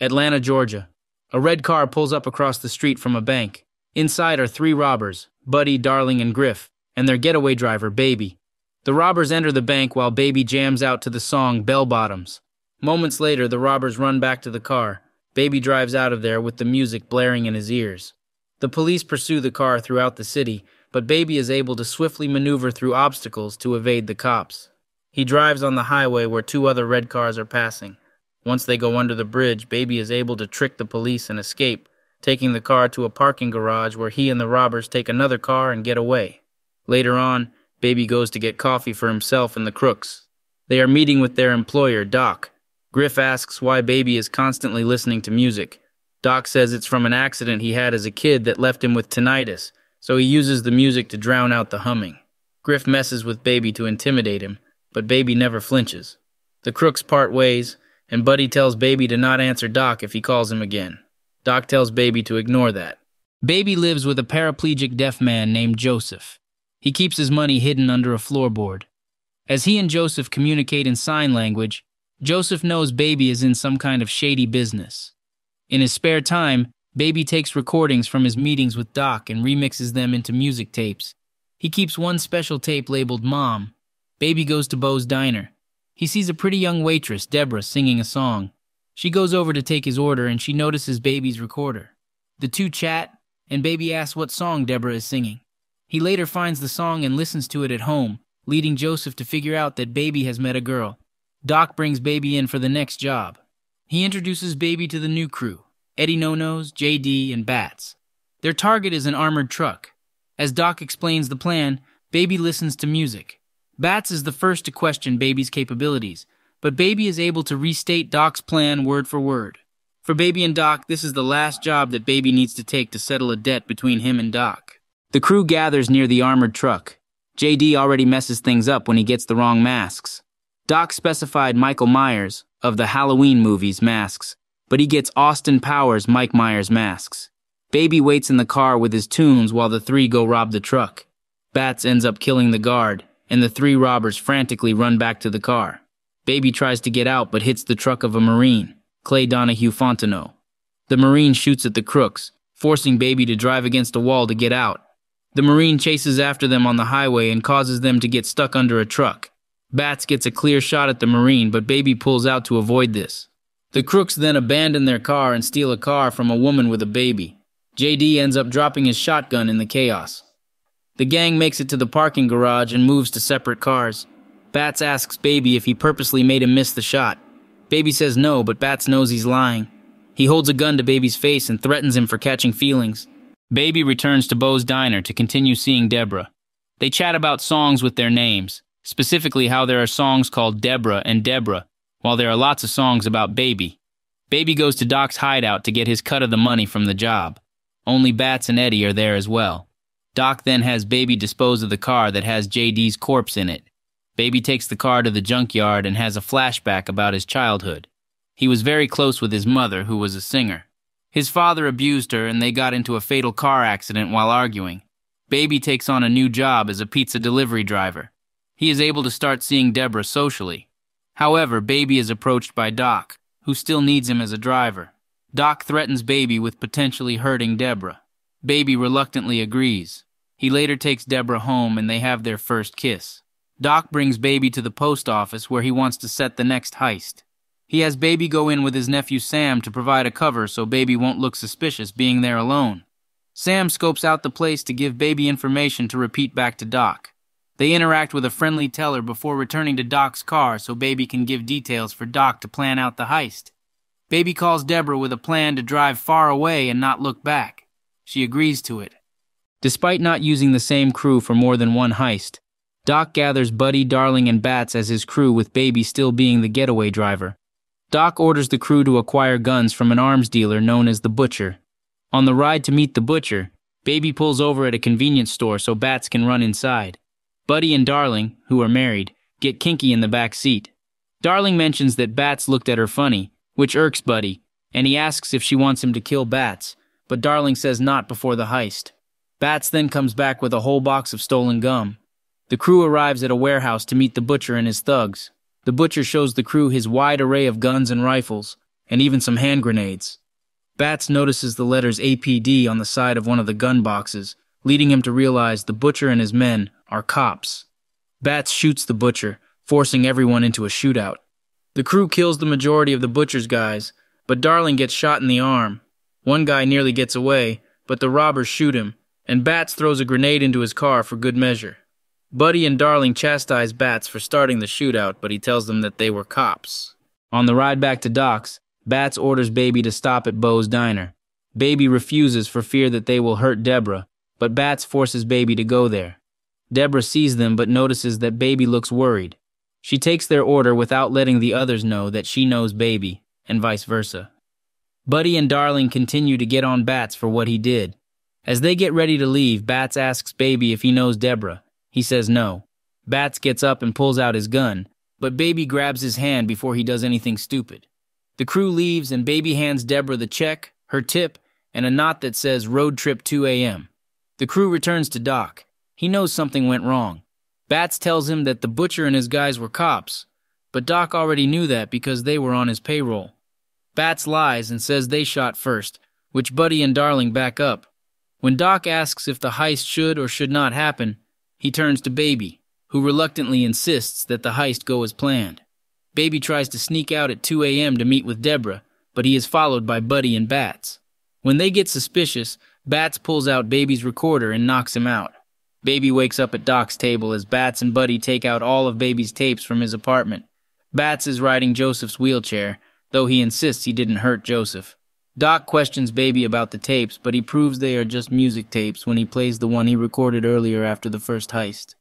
Atlanta, Georgia. A red car pulls up across the street from a bank. Inside are three robbers, Buddy, Darling, and Griff, and their getaway driver, Baby. The robbers enter the bank while Baby jams out to the song Bell Bottoms. Moments later, the robbers run back to the car. Baby drives out of there with the music blaring in his ears. The police pursue the car throughout the city, but Baby is able to swiftly maneuver through obstacles to evade the cops. He drives on the highway where two other red cars are passing. Once they go under the bridge, Baby is able to trick the police and escape, taking the car to a parking garage where he and the robbers take another car and get away. Later on, Baby goes to get coffee for himself and the crooks. They are meeting with their employer, Doc. Griff asks why Baby is constantly listening to music. Doc says it's from an accident he had as a kid that left him with tinnitus, so he uses the music to drown out the humming. Griff messes with Baby to intimidate him, but Baby never flinches. The crooks part ways, and Buddy tells Baby to not answer Doc if he calls him again. Doc tells Baby to ignore that. Baby lives with a paraplegic deaf man named Joseph. He keeps his money hidden under a floorboard. As he and Joseph communicate in sign language, Joseph knows Baby is in some kind of shady business. In his spare time, Baby takes recordings from his meetings with Doc and remixes them into music tapes. He keeps one special tape labeled Mom. Baby goes to Bo's diner. He sees a pretty young waitress, Debora, singing a song. She goes over to take his order and she notices Baby's recorder. The two chat, and Baby asks what song Debora is singing. He later finds the song and listens to it at home, leading Joseph to figure out that Baby has met a girl. Doc brings Baby in for the next job. He introduces Baby to the new crew, Eddie No-Nos, JD, and Bats. Their target is an armored truck. As Doc explains the plan, Baby listens to music. Bats is the first to question Baby's capabilities, but Baby is able to restate Doc's plan word for word. For Baby and Doc, this is the last job that Baby needs to take to settle a debt between him and Doc. The crew gathers near the armored truck. JD already messes things up when he gets the wrong masks. Doc specified Michael Myers, of the Halloween movies, masks, but he gets Austin Powers' Mike Myers masks. Baby waits in the car with his tunes while the three go rob the truck. Bats ends up killing the guard, and the three robbers frantically run back to the car. Baby tries to get out but hits the truck of a Marine, Clay Donahue Fontenot. The Marine shoots at the crooks, forcing Baby to drive against a wall to get out. The Marine chases after them on the highway and causes them to get stuck under a truck. Bats gets a clear shot at the Marine, but Baby pulls out to avoid this. The crooks then abandon their car and steal a car from a woman with a baby. JD ends up dropping his shotgun in the chaos. The gang makes it to the parking garage and moves to separate cars. Bats asks Baby if he purposely made him miss the shot. Baby says no, but Bats knows he's lying. He holds a gun to Baby's face and threatens him for catching feelings. Baby returns to Bo's diner to continue seeing Debora. They chat about songs with their names, specifically how there are songs called Debora and Debora, while there are lots of songs about Baby. Baby goes to Doc's hideout to get his cut of the money from the job. Only Bats and Eddie are there as well. Doc then has Baby dispose of the car that has JD's corpse in it. Baby takes the car to the junkyard and has a flashback about his childhood. He was very close with his mother, who was a singer. His father abused her and they got into a fatal car accident while arguing. Baby takes on a new job as a pizza delivery driver. He is able to start seeing Debora socially. However, Baby is approached by Doc, who still needs him as a driver. Doc threatens Baby with potentially hurting Debora. Baby reluctantly agrees. He later takes Debora home and they have their first kiss. Doc brings Baby to the post office where he wants to set the next heist. He has Baby go in with his nephew Sam to provide a cover so Baby won't look suspicious being there alone. Sam scopes out the place to give Baby information to repeat back to Doc. They interact with a friendly teller before returning to Doc's car so Baby can give details for Doc to plan out the heist. Baby calls Debora with a plan to drive far away and not look back. She agrees to it. Despite not using the same crew for more than one heist, Doc gathers Buddy, Darling, and Bats as his crew with Baby still being the getaway driver. Doc orders the crew to acquire guns from an arms dealer known as the Butcher. On the ride to meet the Butcher, Baby pulls over at a convenience store so Bats can run inside. Buddy and Darling, who are married, get kinky in the back seat. Darling mentions that Bats looked at her funny, which irks Buddy, and he asks if she wants him to kill Bats, but Darling says not before the heist. Bats then comes back with a whole box of stolen gum. The crew arrives at a warehouse to meet the Butcher and his thugs. The Butcher shows the crew his wide array of guns and rifles, and even some hand grenades. Bats notices the letters APD on the side of one of the gun boxes, leading him to realize the butcher and his men are cops. Bats shoots the butcher, forcing everyone into a shootout. The crew kills the majority of the butcher's guys, but Darling gets shot in the arm. One guy nearly gets away, but the robbers shoot him, and Bats throws a grenade into his car for good measure. Buddy and Darling chastise Bats for starting the shootout, but he tells them that they were cops. On the ride back to Doc's, Bats orders Baby to stop at Bo's diner. Baby refuses for fear that they will hurt Debora, but Bats forces Baby to go there. Debora sees them but notices that Baby looks worried. She takes their order without letting the others know that she knows Baby, and vice versa. Buddy and Darling continue to get on Bats for what he did. As they get ready to leave, Bats asks Baby if he knows Debora. He says no. Bats gets up and pulls out his gun, but Baby grabs his hand before he does anything stupid. The crew leaves and Baby hands Debora the check, her tip, and a knot that says road trip 2 a.m. The crew returns to Doc. He knows something went wrong. Bats tells him that the butcher and his guys were cops, but Doc already knew that because they were on his payroll. Bats lies and says they shot first, which Buddy and Darling back up. When Doc asks if the heist should or should not happen, he turns to Baby, who reluctantly insists that the heist go as planned. Baby tries to sneak out at 2 a.m. to meet with Debora, but he is followed by Buddy and Bats. When they get suspicious, Bats pulls out Baby's recorder and knocks him out. Baby wakes up at Doc's table as Bats and Buddy take out all of Baby's tapes from his apartment. Bats is riding Joseph's wheelchair, though he insists he didn't hurt Joseph. Doc questions Baby about the tapes, but he proves they are just music tapes when he plays the one he recorded earlier after the first heist.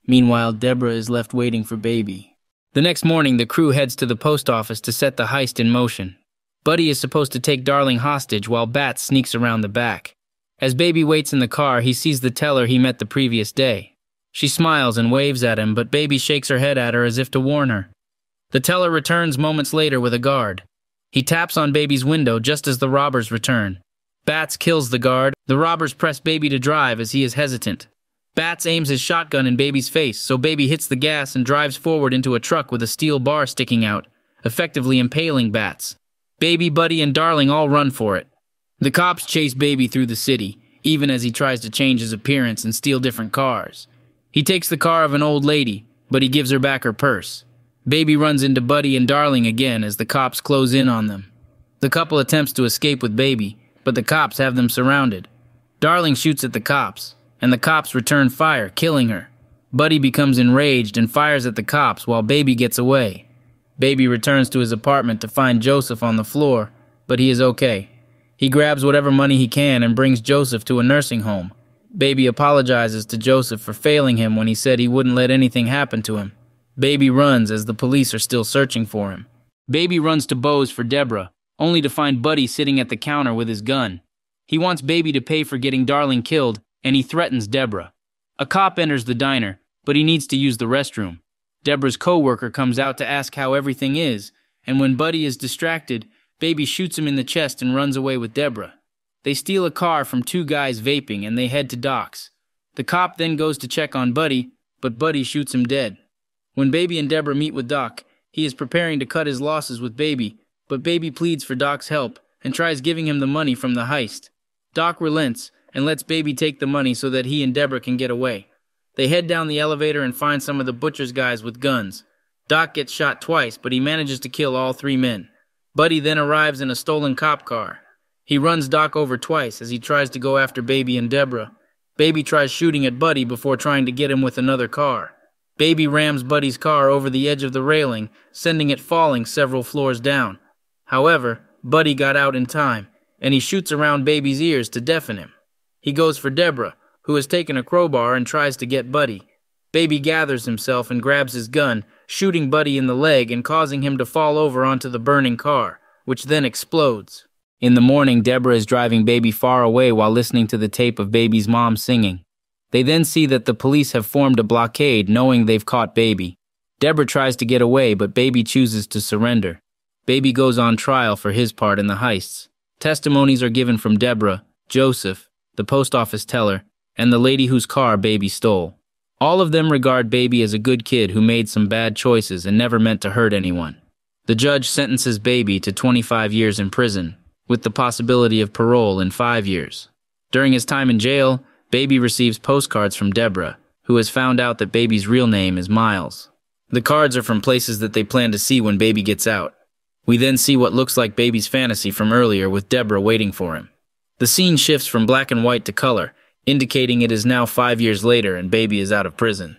Meanwhile, Debora is left waiting for Baby. The next morning, the crew heads to the post office to set the heist in motion. Buddy is supposed to take Darling hostage while Bats sneaks around the back. As Baby waits in the car, he sees the teller he met the previous day. She smiles and waves at him, but Baby shakes her head at her as if to warn her. The teller returns moments later with a guard. He taps on Baby's window just as the robbers return. Bats kills the guard. The robbers press Baby to drive as he is hesitant. Bats aims his shotgun in Baby's face, so Baby hits the gas and drives forward into a truck with a steel bar sticking out, effectively impaling Bats. Baby, Buddy, and Darling all run for it. The cops chase Baby through the city, even as he tries to change his appearance and steal different cars. He takes the car of an old lady, but he gives her back her purse. Baby runs into Buddy and Darling again as the cops close in on them. The couple attempts to escape with Baby, but the cops have them surrounded. Darling shoots at the cops, and the cops return fire, killing her. Buddy becomes enraged and fires at the cops while Baby gets away. Baby returns to his apartment to find Joseph on the floor, but he is okay. He grabs whatever money he can and brings Joseph to a nursing home. Baby apologizes to Joseph for failing him when he said he wouldn't let anything happen to him. Baby runs as the police are still searching for him. Baby runs to Bo's for Debora, only to find Buddy sitting at the counter with his gun. He wants Baby to pay for getting Darling killed, and he threatens Debora. A cop enters the diner, but he needs to use the restroom. Debora's co-worker comes out to ask how everything is, and when Buddy is distracted, Baby shoots him in the chest and runs away with Debora. They steal a car from two guys vaping and they head to Doc's. The cop then goes to check on Buddy, but Buddy shoots him dead. When Baby and Debora meet with Doc, he is preparing to cut his losses with Baby, but Baby pleads for Doc's help and tries giving him the money from the heist. Doc relents and lets Baby take the money so that he and Debora can get away. They head down the elevator and find some of the butcher's guys with guns. Doc gets shot twice, but he manages to kill all three men. Buddy then arrives in a stolen cop car. He runs Doc over twice as he tries to go after Baby and Debora. Baby tries shooting at Buddy before trying to get him with another car. Baby rams Buddy's car over the edge of the railing, sending it falling several floors down. However, Buddy got out in time, and he shoots around Baby's ears to deafen him. He goes for Debora, who has taken a crowbar and tries to get Buddy. Baby gathers himself and grabs his gun, shooting Buddy in the leg and causing him to fall over onto the burning car, which then explodes. In the morning, Debora is driving Baby far away while listening to the tape of Baby's mom singing. They then see that the police have formed a blockade, knowing they've caught Baby. Debora tries to get away, but Baby chooses to surrender. Baby goes on trial for his part in the heists. Testimonies are given from Debora, Joseph, the post office teller, and the lady whose car Baby stole. All of them regard Baby as a good kid who made some bad choices and never meant to hurt anyone. The judge sentences Baby to 25 years in prison, with the possibility of parole in 5 years. During his time in jail, Baby receives postcards from Debora, who has found out that Baby's real name is Miles. The cards are from places that they plan to see when Baby gets out. We then see what looks like Baby's fantasy from earlier with Debora waiting for him. The scene shifts from black and white to color, indicating it is now 5 years later and Baby is out of prison.